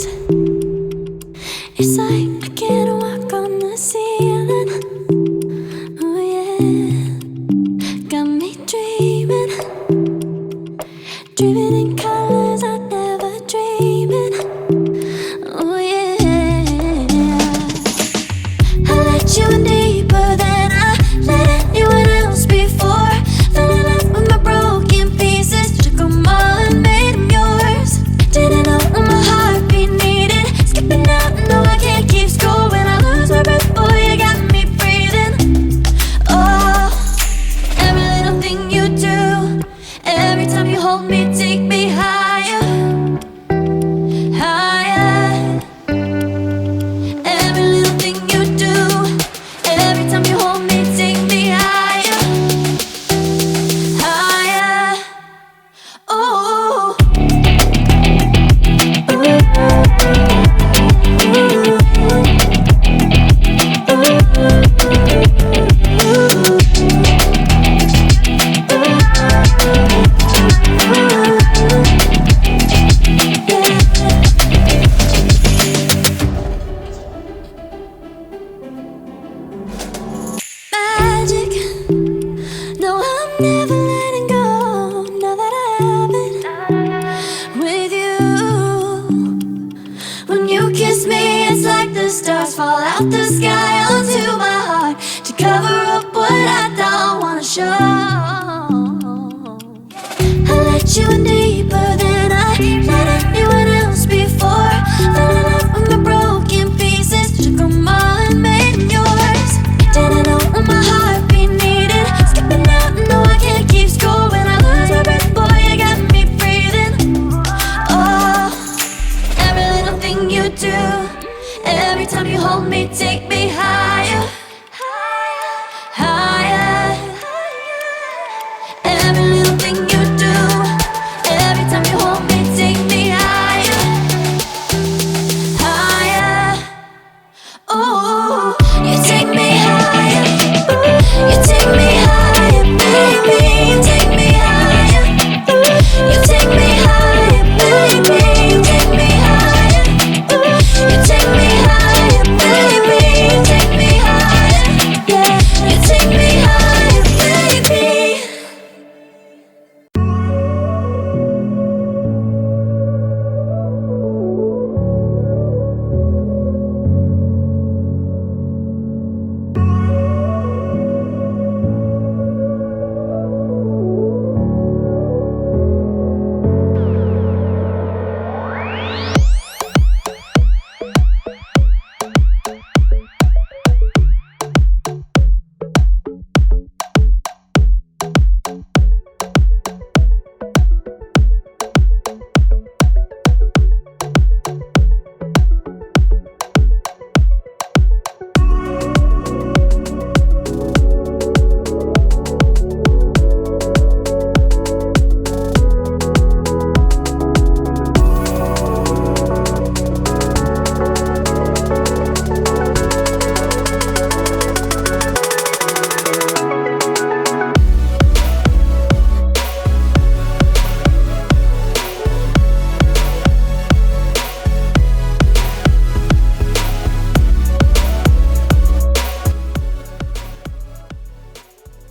eyes. It's like I can't walk on the ceiling. Oh yeah, got me dreaming, dreaming in colors I never dreamed. Oh yeah, I let you in deeper than I let anyone else before. Fell in love with my broken pieces, took 'em all and made 'em yours. Didn't know what my heartbeat needed, skipping out, no I can't keep score. When I lose my breath, boy, you got me breathing. Oh, every little thing you do, every time you hold me, take me higher, higher. Every little thing you do, every time you hold me, take me higher, higher. Oh, magic. No, I'm never letting go. Now that I have it with you. When you kiss me, it's like the stars fall out the sky onto my heart to cover up what I don't wanna show. I let you in deeper than